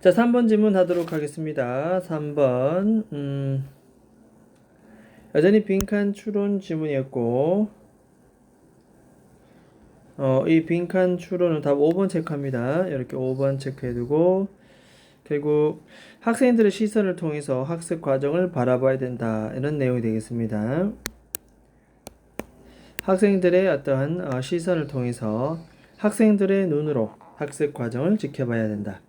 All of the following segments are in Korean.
자, 3번 질문 하도록 하겠습니다. 3번. 여전히 빈칸 추론 질문이었고, 이 빈칸 추론은 답 5번 체크합니다. 이렇게 5번 체크해두고, 결국 학생들의 시선을 통해서 학습 과정을 바라봐야 된다. 이런 내용이 되겠습니다. 학생들의 어떠한 시선을 통해서 학생들의 눈으로 학습 과정을 지켜봐야 된다.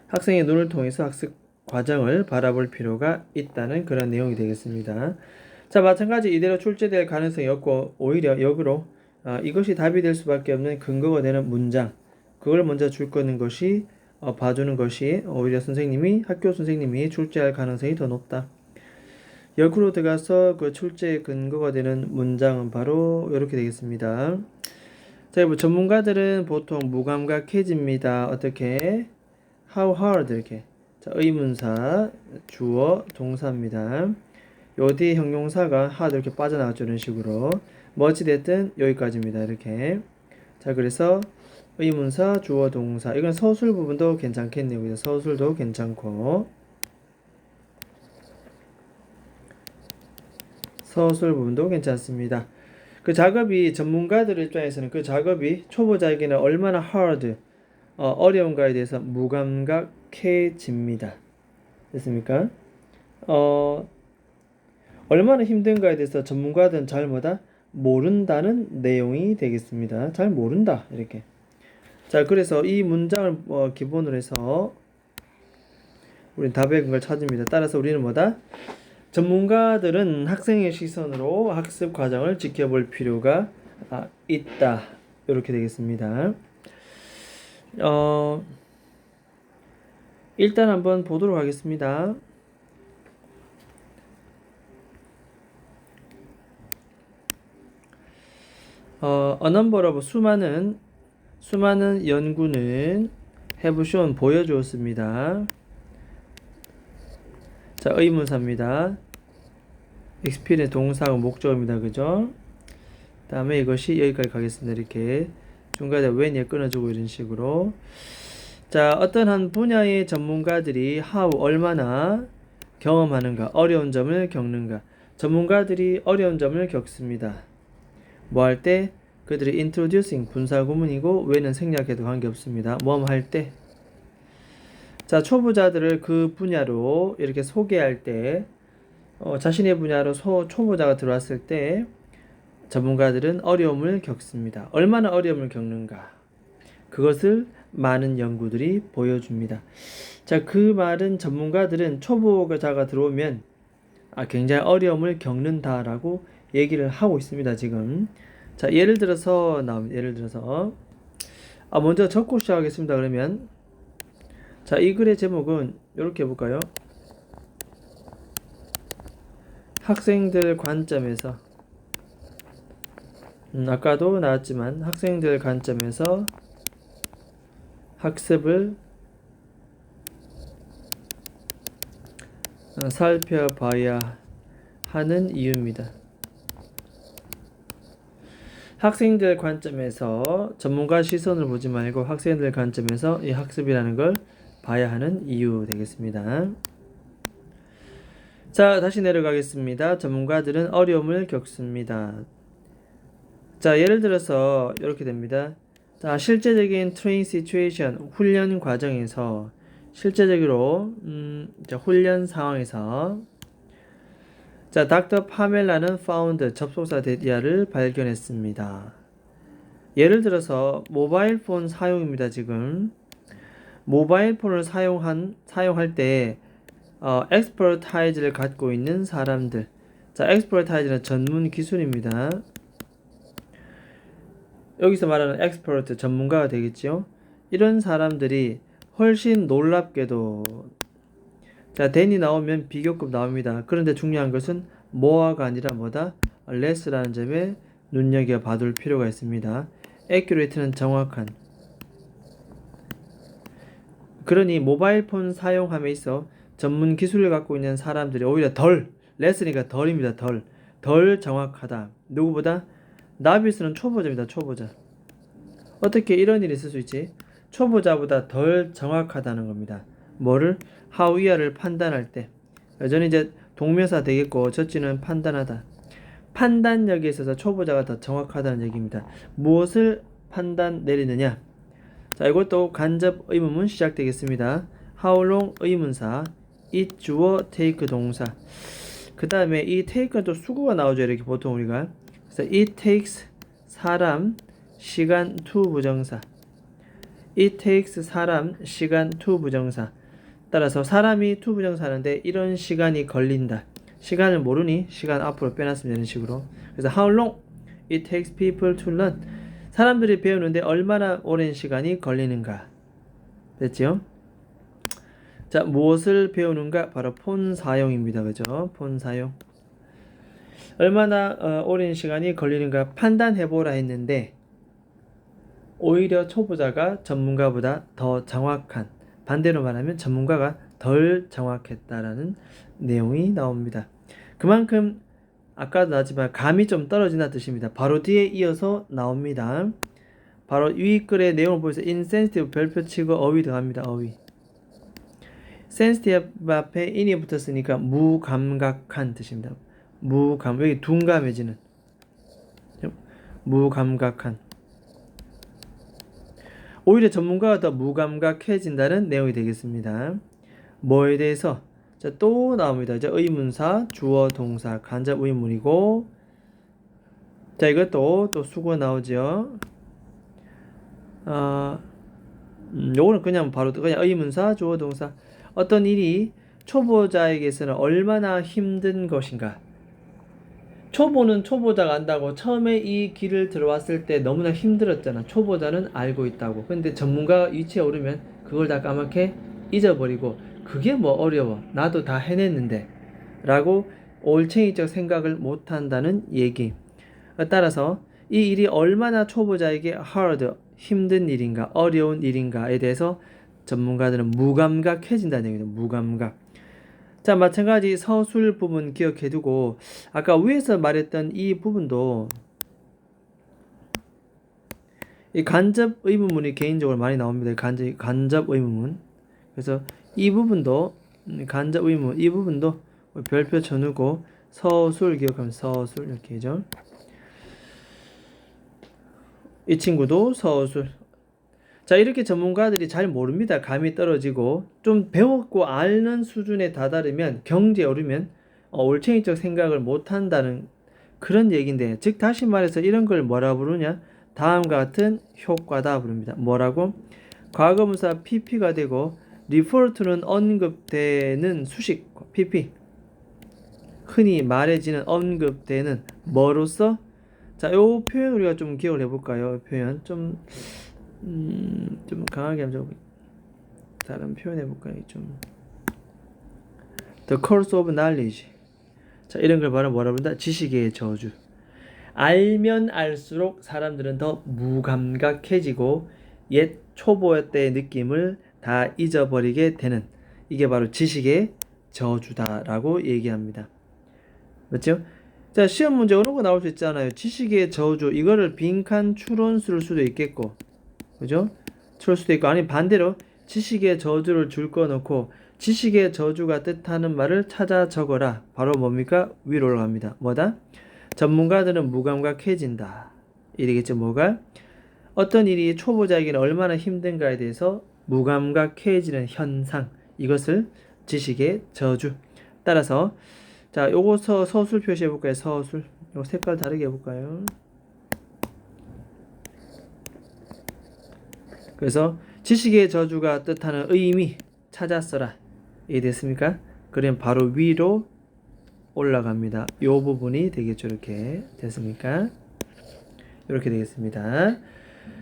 학생의 눈을 통해서 학습 과정을 바라볼 필요가 있다는 그런 내용이 되겠습니다. 자, 마찬가지 이대로 출제될 가능성이 없고 오히려 역으로 이것이 답이 될 수밖에 없는 근거가 되는 문장, 그걸 먼저 줄 거는 것이 봐주는 것이 오히려 학교 선생님이 출제할 가능성이 더 높다. 역으로 들어가서 그 출제의 근거가 되는 문장은 바로 이렇게 되겠습니다. 자, 뭐 전문가들은 보통 무감각해집니다. 어떻게? How hard 이렇게. 자, 의문사, 주어, 동사입니다. 요 뒤에 형용사가 hard 이렇게 빠져나왔죠. 이런 식으로. 뭐 어찌됐든 여기까지입니다. 이렇게. 자, 그래서 의문사, 주어, 동사. 이건 서술 부분도 괜찮겠네요. 서술도 괜찮고. 서술 부분도 괜찮습니다. 그 작업이 전문가들 입장에서는 그 작업이 초보자에게는 얼마나 hard, 어려운가에 대해서 무감각해집니다. 됐습니까? 얼마나 힘든가에 대해서 전문가들은 잘 모른다는 내용이 되겠습니다. 잘 모른다. 이렇게. 자, 그래서 이 문장을 기본으로 해서 우리는 답의 근거를 찾습니다. 따라서 우리는 전문가들은 학생의 시선으로 학습 과정을 지켜볼 필요가 있다. 이렇게 되겠습니다. 일단 한번 보도록 하겠습니다. A number of 수많은 연구는 have shown 보여주었습니다. 자, 의문사입니다. experience 동사하고 목적어입니다. 그죠? 다음에 이것이 여기까지 가겠습니다. 이렇게 중간에 when이 끊어주고 이런 식으로. 자, 어떤 한 분야의 전문가들이 how 얼마나 경험하는가, 어려운 점을 겪는가. 전문가들이 어려운 점을 겪습니다. 뭐 할 때? 그들이 introducing 분사 구문이고 when은 생략해도 관계없습니다. 뭐뭐 할 때. 자, 초보자들을 그 분야로 이렇게 소개할 때, 자신의 분야로 초보자가 들어왔을 때 전문가들은 어려움을 겪습니다. 얼마나 어려움을 겪는가? 그것을 많은 연구들이 보여줍니다. 자, 그 말은 전문가들은 초보자가 들어오면 굉장히 어려움을 겪는다라고 얘기를 하고 있습니다. 지금. 자, 예를 들어서 먼저 적고 시작하겠습니다. 그러면 자, 이 글의 제목은 이렇게 해볼까요? 학생들 관점에서 아까도 나왔지만 학생들 관점에서 학습을 살펴봐야 하는 이유입니다. 학생들 관점에서 전문가 시선을 보지 말고 학생들 관점에서 이 학습이라는 걸 봐야 하는 이유 되겠습니다. 자, 다시 내려가겠습니다. 전문가들은 어려움을 겪습니다. 자, 예를 들어서 이렇게 됩니다. 자, 실제적인 트레인 시츄에이션, 훈련 과정에서 실제적으로 훈련 상황에서 자, 닥터 파멜라는 found 접속사 데디아를 발견했습니다. 예를 들어서 모바일 폰 사용입니다. 지금 모바일 폰을 사용할 때 expertise를 갖고 있는 사람들. 자, expertise는 전문 기술입니다. 여기서 말하는 expert 전문가가 되겠죠. 이런 사람들이 훨씬 놀랍게도 자, than이 나오면 비교급 나옵니다. 그런데 중요한 것은 more가 아니라 less라는 점에 눈여겨봐둘 필요가 있습니다. accurate는 정확한. 그러니 모바일 폰 사용함에 있어 전문 기술을 갖고 있는 사람들이 오히려 less니까 덜입니다. 덜 정확하다. 누구보다? 나비스는 초보자입니다. 초보자. 어떻게 이런 일이 있을 수 있지? 초보자보다 덜 정확하다는 겁니다. 뭐를? how 위아를 판단할 때. 여전히 이제 동명사 되겠고 젖지는 판단하다. 판단력에 있어서 초보자가 더 정확하다는 얘기입니다. 무엇을 판단 내리느냐? 자, 이것도 간접 의문문 시작되겠습니다. how long 의문사, it 주어 take 동사. 그 다음에 이 take는 또 수구가 나오죠. 이렇게 보통 우리가. 그래서 it takes 사람, 시간 to 부정사. it takes 사람, 시간 to 부정사. 따라서 사람이 to 부정사 하는데 이런 시간이 걸린다. 시간을 모르니 시간 앞으로 빼놨으면 되는 식으로. 그래서 how long it takes people to learn. 사람들이 배우는데 얼마나 오랜 시간이 걸리는가. 됐죠? 자, 무엇을 배우는가? 바로 폰 사용입니다. 그죠? 폰 사용. 얼마나 오랜 시간이 걸리는가 판단해보라 했는데 오히려 초보자가 전문가보다 더 정확한, 반대로 말하면 전문가가 덜 정확했다라는 내용이 나옵니다. 그만큼 아까도 나왔지만 감이 좀 떨어진다는 뜻입니다. 바로 뒤에 이어서 나옵니다. 바로 위 글의 내용을 보면서 insensitive 별표 치고 어휘 더합니다. 어휘. sensitive 앞에 in이 붙었으니까 무감각한 뜻입니다. 여기 둔감해지는. 무감각한. 오히려 전문가가 더 무감각해진다는 내용이 되겠습니다. 뭐에 대해서? 자, 또 나옵니다. 이제 의문사, 주어, 동사, 간접 의문이고, 자, 이것도 또 수고 나오죠. 요거는 그냥 바로 그냥 의문사, 주어, 동사. 어떤 일이 초보자에게서는 얼마나 힘든 것인가. 초보는 초보자가 안다고 처음에 이 길을 들어왔을 때 너무나 힘들었잖아. 초보자는 알고 있다고. 근데 전문가 위치에 오르면 그걸 다 까맣게 잊어버리고 그게 뭐 어려워. 나도 다 해냈는데 라고 올챙이적 생각을 못한다는 얘기. 따라서 이 일이 얼마나 초보자에게 hard, 힘든 일인가, 어려운 일인가에 대해서 전문가들은 무감각해진다는 얘기죠. 무감각. 자, 마찬가지 서술 부분 기억해두고 아까 위에서 말했던 이 부분도 이 간접 의문문이 개인적으로 많이 나옵니다. 간접 의문문. 그래서 이 부분도 간접 의문문 이 부분도 별표 쳐누고 서술 기억하면 서술 이렇게 해죠. 이 친구도 서술. 자, 이렇게 전문가들이 잘 모릅니다. 감이 떨어지고 좀 배웠고 아는 수준에 다다르면 경지에 오르면 올챙이적 생각을 못한다는 그런 얘기인데, 즉 다시 말해서 이런 걸 뭐라 부르냐? 다음과 같은 효과다 부릅니다. 뭐라고? 과거분사 pp가 되고 refer to는 언급되는 수식 pp, 흔히 말해지는 언급되는 뭐로서? 자, 요 표현 우리가 좀 기억을 해볼까요? 표현 좀 강하게 한번 다른 표현해볼까요? 좀 The curse of knowledge. 자, 이런 걸 바로 뭐라 부른다? 지식의 저주. 알면 알수록 사람들은 더 무감각해지고 옛 초보 때의 느낌을 다 잊어버리게 되는, 이게 바로 지식의 저주다라고 얘기합니다. 맞죠? 자, 시험 문제 어느 거 나올 수 있잖아요. 지식의 저주, 이거를 빈칸 추론 쓸 수도 있겠고, 그죠? 줄 수도 있고, 아니 반대로 지식의 저주를 줄 거 놓고 지식의 저주가 뜻하는 말을 찾아 적어라. 바로 뭡니까? 위로 올라갑니다. 뭐다? 전문가들은 무감각해진다. 이러겠죠. 뭐가? 어떤 일이 초보자에게는 얼마나 힘든가에 대해서 무감각해지는 현상, 이것을 지식의 저주. 따라서 자, 요거 서술 표시해 볼까요? 서술. 요 색깔 다르게 해 볼까요? 그래서 지식의 저주가 뜻하는 의미 찾았어라. 이해됐습니까? 그럼 바로 위로 올라갑니다. 요 부분이 되겠죠. 이렇게 됐습니까? 이렇게 되겠습니다.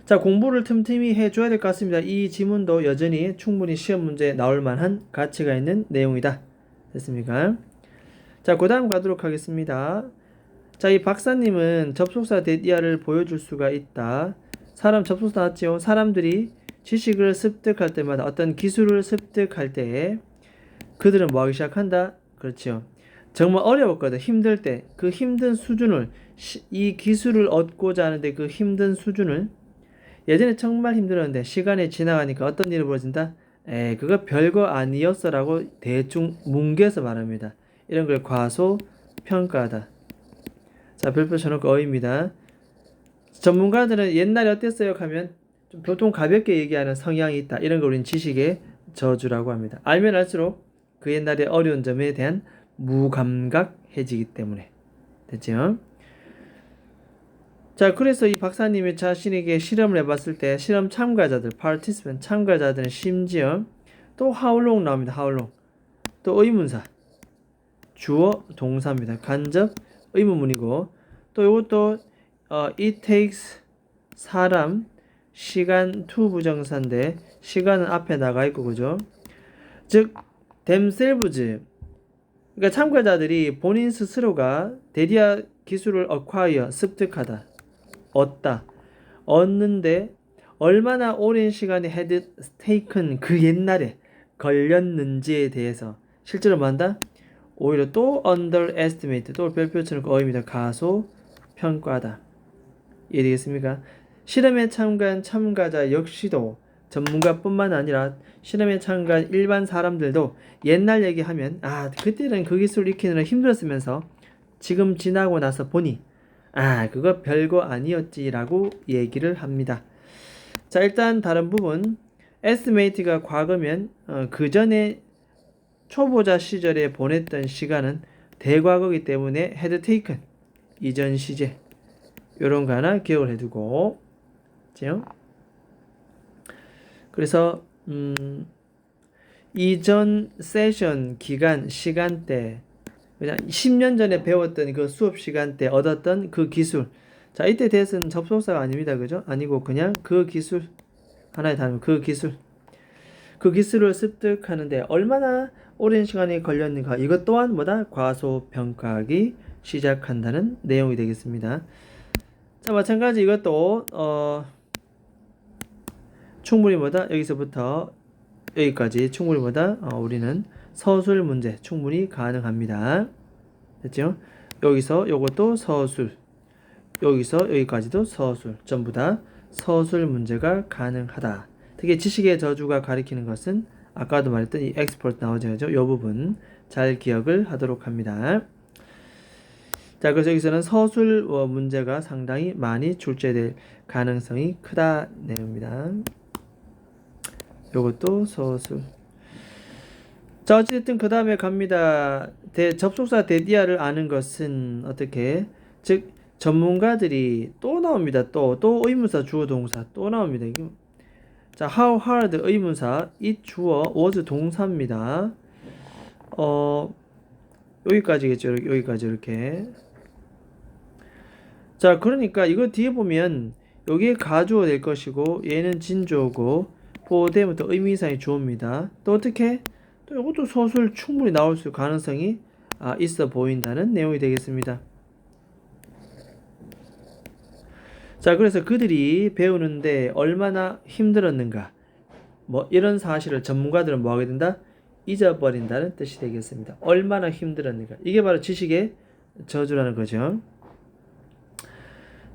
자, 공부를 틈틈이 해줘야 될 것 같습니다. 이 지문도 여전히 충분히 시험 문제에 나올 만한 가치가 있는 내용이다. 됐습니까? 자, 그 다음 가도록 하겠습니다. 자, 이 박사님은 접속사 데디아를 보여줄 수가 있다. 사람 접속사 나왔죠? 사람들이 지식을 습득할 때마다, 어떤 기술을 습득할 때 그들은 뭐 하기 시작한다? 그렇죠. 정말 어려웠거든. 힘들 때 그 힘든 수준을, 이 기술을 얻고자 하는데 그 힘든 수준을 예전에 정말 힘들었는데 시간이 지나가니까 어떤 일이 벌어진다? 그거 별거 아니었어라고 대충 뭉개서 말합니다. 이런 걸 과소평가하다. 자, 별표 쳐놓고 어입니다. 전문가들은 옛날에 어땠어요? 하면 좀 보통 가볍게 얘기하는 성향이 있다. 이런 걸 우리는 지식의 저주라고 합니다. 알면 알수록 그 옛날의 어려운 점에 대한 무감각해지기 때문에. 됐죠? 자, 그래서 이 박사님이 자신에게 실험을 해봤을 때 실험 참가자들, participant 참가자들은 심지어 또 how long 나옵니다. how long. 또 의문사. 주어 동사입니다. 간접 의문문이고 또 이것도 it takes 사람 시간 to 부정사인데 시간은 앞에 나가 있고 그죠? 즉 themselves 그러니까 참가자들이 본인 스스로가 데디아 기술을 acquire 습득하다 얻다 얻는데 얼마나 오랜 시간이 had taken 그 옛날에 걸렸는지에 대해서 실제로 뭐한다? 오히려 또 underestimate 또 별표처럼 어입니다. 가소평가하다. 이해되겠습니까? 실험에 참가한 참가자 역시도 전문가뿐만 아니라 실험에 참가한 일반 사람들도 옛날 얘기하면 그때는 그 기술을 익히느라 힘들었으면서 지금 지나고 나서 보니 그거 별거 아니었지라고 얘기를 합니다. 자, 일단 다른 부분 estimate가 과거면 그 전에 초보자 시절에 보냈던 시간은 대과거이기 때문에 had taken 이전 시제 요런 거 하나 기억을 해두고 그죠? 그래서 이전 세션 기간 시간대 그냥 10년 전에 배웠던 그 수업 시간대 얻었던 그 기술 자 이때 대해서는 접속사가 아닙니다. 그죠? 아니고 그냥 그 기술 하나의 단어 그 기술을 습득하는데 얼마나 오랜 시간이 걸렸는가 이것 또한 뭐다? 과소평가하기 시작한다는 내용이 되겠습니다. 자 마찬가지 이것도 충분히 뭐다? 여기서부터 여기까지 충분히 뭐다? 우리는 서술 문제 충분히 가능합니다. 됐죠? 여기서 요것도 서술 여기서 여기까지도 서술 전부 다 서술 문제가 가능하다. 특히 지식의 저주가 가리키는 것은 아까도 말했던 이 expert 나오죠. 이 부분 잘 기억을 하도록 합니다. 자, 그래서 여기서는 서술 문제가 상당히 많이 출제될 가능성이 크다 내용입니다. 요것도 서술. 자, 어쨌든 그 다음에 갑니다. 접속사 데디아를 아는 것은 어떻게? 즉 전문가들이 또 나옵니다. 또 의문사 주어 동사 또 나옵니다. 자, how hard 의문사 it 주어 was 동사입니다. 여기까지겠죠. 여기까지 이렇게. 자, 그러니까 이거 뒤에 보면 여기에 가주어 될 것이고 얘는 진주어고 for them부터 의미상의 주어입니다. 또 어떻게? 또 이것도 서술 충분히 나올 수 가능성이 있어 보인다는 내용이 되겠습니다. 자, 그래서 그들이 배우는데 얼마나 힘들었는가 이런 사실을 전문가들은 뭐 하게 된다? 잊어버린다는 뜻이 되겠습니다. 얼마나 힘들었는가 이게 바로 지식의 저주라는 거죠.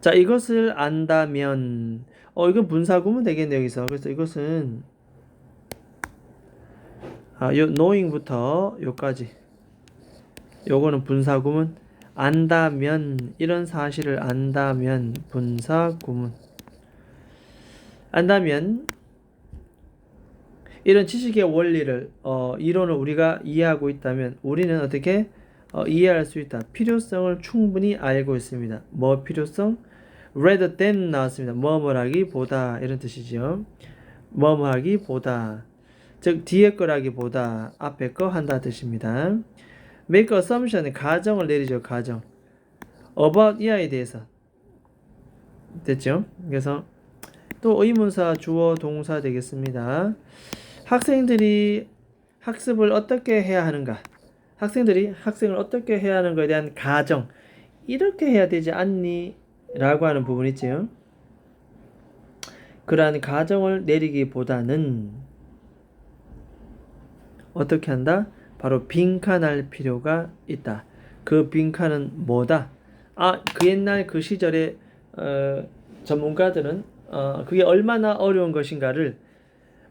자, 이것을 안다면 이건 분사구문 되겠네요. 여기서 그래서 이것은 요 knowing부터 요까지 요거는 분사구문 안다면 이런 사실을 안다면 분사구문 안다면 이런 지식의 원리를 이론을 우리가 이해하고 있다면 우리는 어떻게 이해할 수 있다. 필요성을 충분히 알고 있습니다. 뭐 필요성? rather than 나왔습니다. 뭐뭐라기보다 이런 뜻이죠. 뭐뭐하기보다 즉 뒤에 거라기보다 앞에 거 한다 뜻입니다. make assumption 가정을 내리죠. 가정 about 이 아이에 대해서 됐죠. 그래서 또 의문사 주어 동사 되겠습니다. 학생들이 학습을 어떻게 해야 하는가 학생들이 학생을 어떻게 해야 하는 것에 대한 가정 이렇게 해야 되지 않니? 라고 하는 부분이 있죠. 그러한 가정을 내리기보다는 어떻게 한다? 바로 빈칸할 필요가 있다. 그 빈칸은 뭐다? 그 옛날 그 시절에 전문가들은 그게 얼마나 어려운 것인가를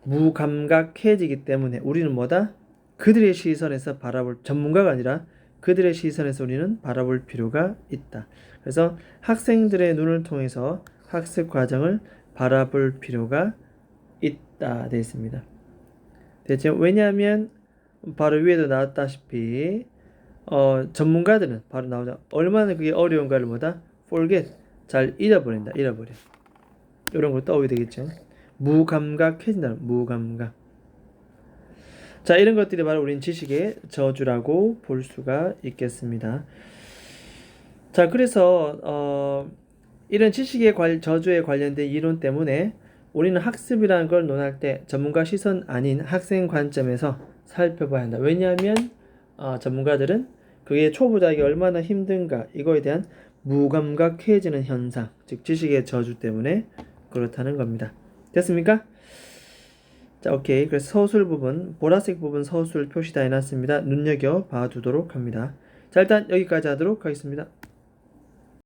무감각해지기 때문에 우리는 뭐다? 그들의 시선에서 바라볼 전문가가 아니라 그들의 시선에서 우리는 바라볼 필요가 있다. 그래서 학생들의 눈을 통해서 학습 과정을 바라볼 필요가 있다 되어 있습니다. 대체 왜냐하면 바로 위에도 나왔다시피 전문가들은 바로 나오자 얼마나 그게 어려운가를 뭐다? forget 잘 잃어버려. 이런 걸 떠오게 되겠죠. 무감각해진다는 무감각. 자, 이런 것들이 바로 우린 지식의 저주라고 볼 수가 있겠습니다. 자, 그래서 이런 지식의 저주에 관련된 이론 때문에 우리는 학습이라는 걸 논할 때 전문가 시선 아닌 학생 관점에서 살펴봐야 한다. 왜냐하면 전문가들은 그게 초보자에게 얼마나 힘든가 이거에 대한 무감각해지는 현상, 즉 지식의 저주 때문에 그렇다는 겁니다. 됐습니까? 자, 오케이. 그래서 서술 부분, 보라색 부분 서술 표시 다 해놨습니다. 눈여겨 봐두도록 합니다. 자, 일단 여기까지 하도록 하겠습니다.